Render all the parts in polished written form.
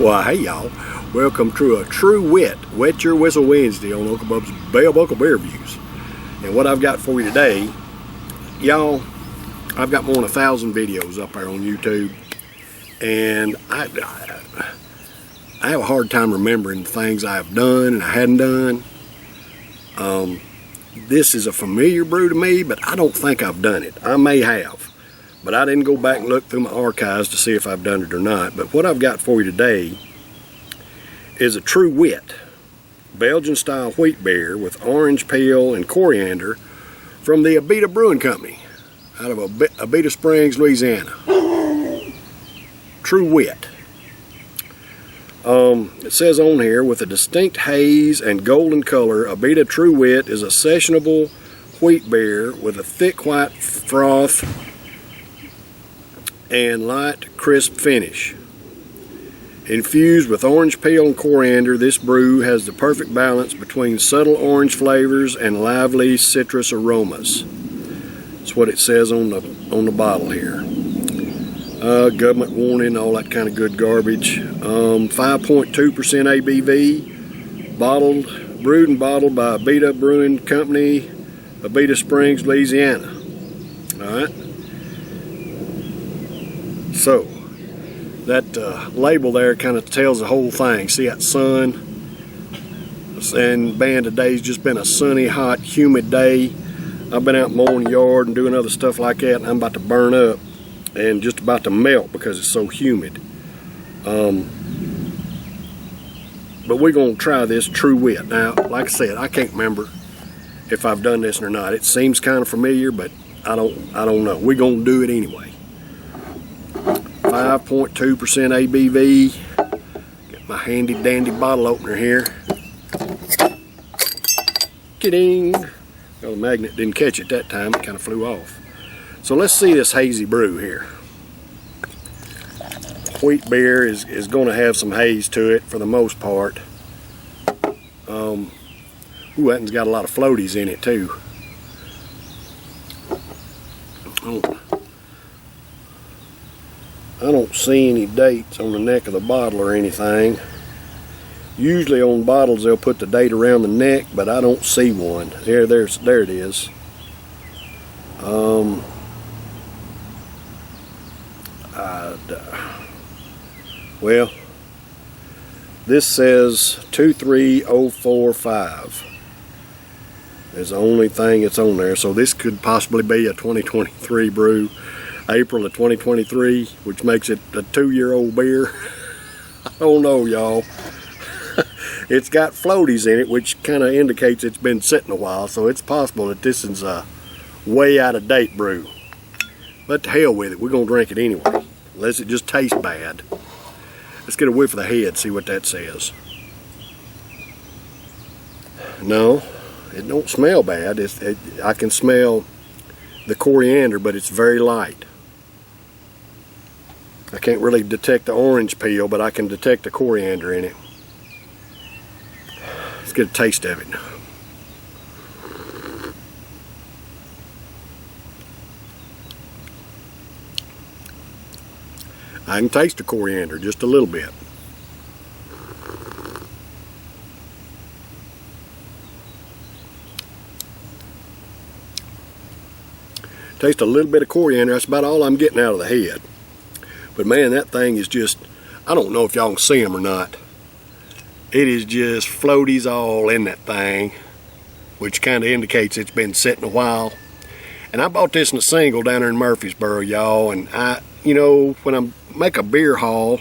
Well, hey y'all, welcome to a True Wet Your Whistle Wednesday on Uncle Bub's Bell Buckle Bear Views. And what I've got for you today, y'all, I've got more than 1,000 videos up there on YouTube, and I have a hard time remembering things I've done and I hadn't done. This is a familiar brew to me, but I don't think I've done it. I may have, but I didn't go back and look through my archives to see if I've done it or not. But what I've got for you today is a True Wit Belgian style wheat beer with orange peel and coriander from the Abita Brewing Company out of Abita Springs, Louisiana. True Wit. It says on here, with a distinct haze and golden color, Abita True Wit is a sessionable wheat beer with a thick white froth and light crisp finish. Infused with orange peel and coriander, this brew has the perfect balance between subtle orange flavors and lively citrus aromas. That's what it says on the bottle here. Government warning, all that kind of good garbage. 5.2% ABV, brewed and bottled by Abita Brewing Company, Abita Springs, Louisiana. All right. So that label there kind of tells the whole thing. See that sun? And man, today's just been a sunny, hot, humid day. I've been out mowing the yard and doing other stuff like that, and I'm about to burn up and just about to melt because it's so humid. But we're gonna try this True Wit. Now, like I said, I can't remember if I've done this or not. It seems kind of familiar, but I don't know. We're gonna do it anyway. 5.2% ABV. Get my handy dandy bottle opener here. Kidding. Well, the magnet didn't catch it that time. It kind of flew off. So let's see this hazy brew here. Wheat beer is going to have some haze to it for the most part. Ooh, that one's got a lot of floaties in it too. I don't see any dates on the neck of the bottle or anything. Usually on bottles they'll put the date around the neck, but I don't see one. There it is. Well, this says 23045 is the only thing that's on there, so this could possibly be a 2023 brew, April of 2023, which makes it a 2-year-old beer. I don't know, y'all. It's got floaties in it, which kind of indicates it's been sitting a while, so it's possible that this is a way out of date brew. But to hell with it, we're going to drink it anyway, unless it just tastes bad. Let's get a whiff of the head, see what that says. No, it don't smell bad. I can smell the coriander, but it's very light. I can't really detect the orange peel, but I can detect the coriander in it. Let's get a taste of it. I can taste the coriander just a little bit. Taste a little bit of coriander. That's about all I'm getting out of the head. But man, that thing is just, I don't know if y'all can see them or not. It is just floaties all in that thing, which kind of indicates it's been sitting a while. And I bought this in a single down there in Murfreesboro, y'all. And when I make a beer haul,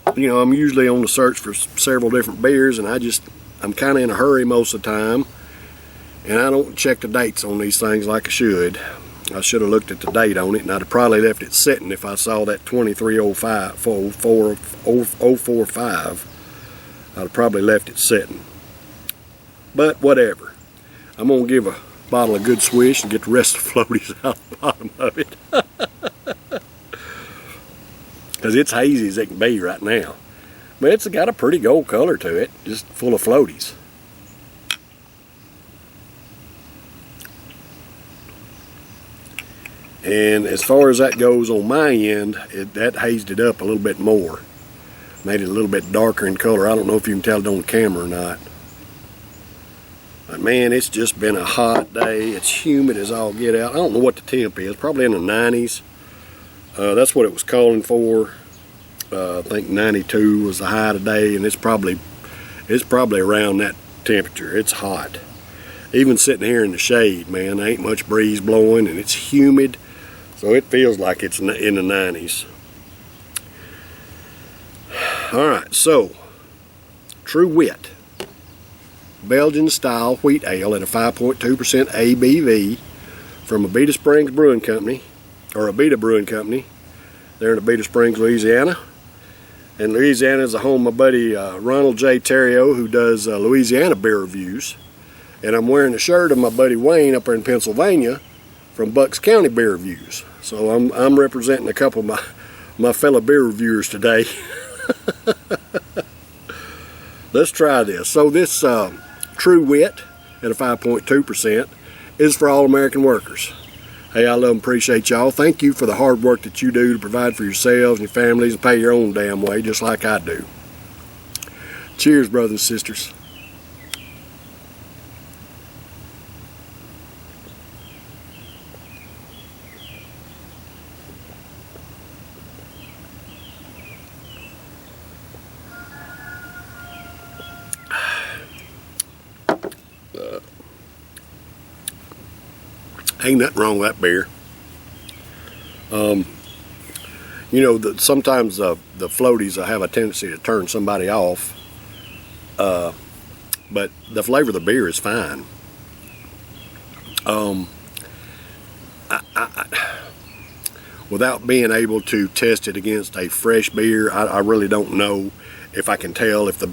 I'm usually on the search for several different beers, and I'm kind of in a hurry most of the time, and I don't check the dates on these things like I should. I should have looked at the date on it, and I'd have probably left it sitting if I saw that 23045. I'd have probably left it sitting. But whatever. I'm going to give a bottle a good swish and get the rest of the floaties out the bottom of it. Because it's hazy as it can be right now. But it's got a pretty gold color to it, just full of floaties. And as far as that goes on my end, that hazed it up a little bit more. Made it a little bit darker in color. I don't know if you can tell it on camera or not. But man, it's just been a hot day. It's humid as all get out. I don't know what the temp is. Probably in the 90s. That's what it was calling for. I think 92 was the high today, and it's probably around that temperature. It's hot. Even sitting here in the shade, man, there ain't much breeze blowing, and it's humid, so it feels like it's in the 90s. All right, so True Wit, Belgian style wheat ale at a 5.2% ABV from Abita Springs Brewing Company, or Abita Brewing Company. They're in Abita Springs, Louisiana. And Louisiana is the home of my buddy Ronald J. Terrio, who does Louisiana beer reviews. And I'm wearing a shirt of my buddy Wayne up there in Pennsylvania from Bucks County Beer Reviews. So I'm representing a couple of my fellow beer reviewers today. Let's try this. So this True Wit at a 5.2% is for all American workers. Hey, I love and appreciate y'all. Thank you for the hard work that you do to provide for yourselves and your families and pay your own damn way, just like I do. Cheers, brothers and sisters. Ain't nothing wrong with that beer. You know, sometimes the floaties have a tendency to turn somebody off, but the flavor of the beer is fine. Without being able to test it against a fresh beer, I really don't know if I can tell if the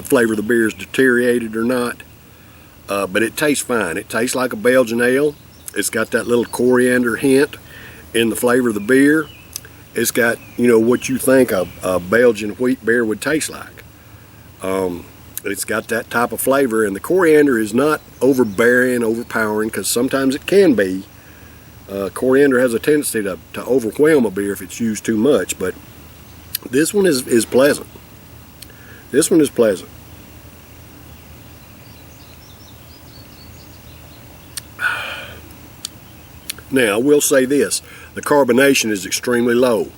flavor of the beer is deteriorated or not. But it tastes fine. It tastes like a Belgian ale. It's got that little coriander hint in the flavor of the beer. It's got, you know, what you think a Belgian wheat beer would taste like. It's got that type of flavor, and the coriander is not overbearing, overpowering, because sometimes it can be. Coriander has a tendency to overwhelm a beer if it's used too much, but this one is pleasant. This one is pleasant. Now, I will say this, the carbonation is extremely low,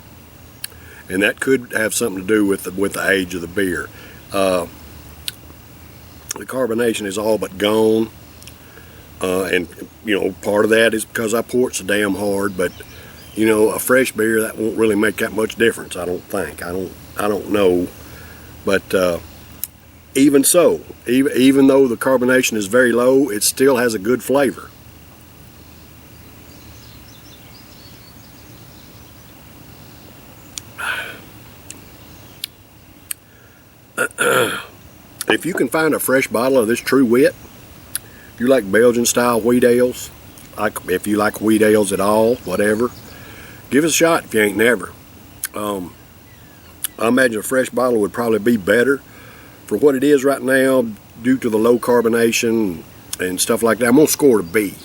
and that could have something to do with the age of the beer. The carbonation is all but gone, and you know, part of that is because I pour it so damn hard, but you know, a fresh beer, that won't really make that much difference, I don't think. I don't know, but even so, even though the carbonation is very low, it still has a good flavor. If you can find a fresh bottle of this True Wit, if you like Belgian style wheat ales, if you like wheat ales at all, whatever, give it a shot if you ain't never. I imagine a fresh bottle would probably be better for what it is right now due to the low carbonation and stuff like that. I'm going to score it a B.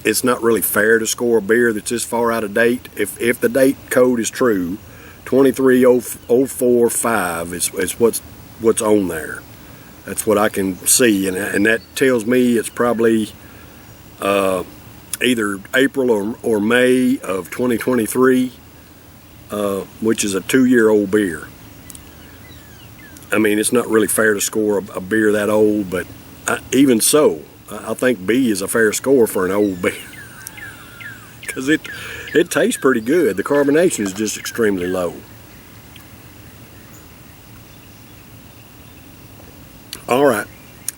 It's not really fair to score a beer that's this far out of date. If the date code is true, 23045 is what's on there. That's what I can see, and that tells me it's probably either April or May of 2023, which is a 2-year-old beer. I mean, it's not really fair to score a beer that old, but even so, I think B is a fair score for an old beer because it tastes pretty good. The carbonation is just extremely low. All right,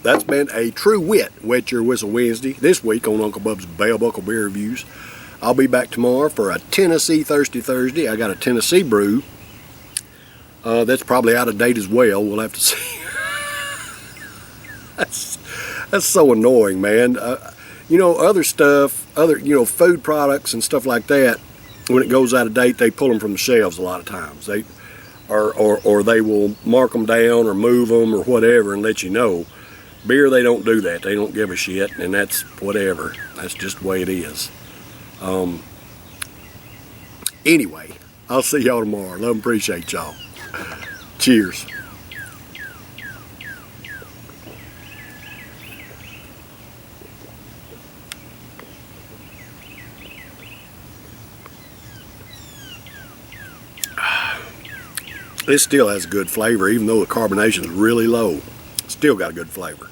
that's been a True Wit Wet Your Whistle Wednesday this week on Uncle Bub's Bell Buckle Beer Reviews. I'll be back tomorrow for a Tennessee Thirsty Thursday. I got a Tennessee brew that's probably out of date as well. We'll have to see. That's so annoying, man. You know, other stuff, food products and stuff like that, when it goes out of date, they pull them from the shelves a lot of times. Or they will mark them down or move them or whatever and let you know. Beer, they don't do that. They don't give a shit, and that's whatever. That's just the way it is. Anyway, I'll see y'all tomorrow. Love and appreciate y'all. Cheers. It still has a good flavor, even though the carbonation is really low. Still got a good flavor.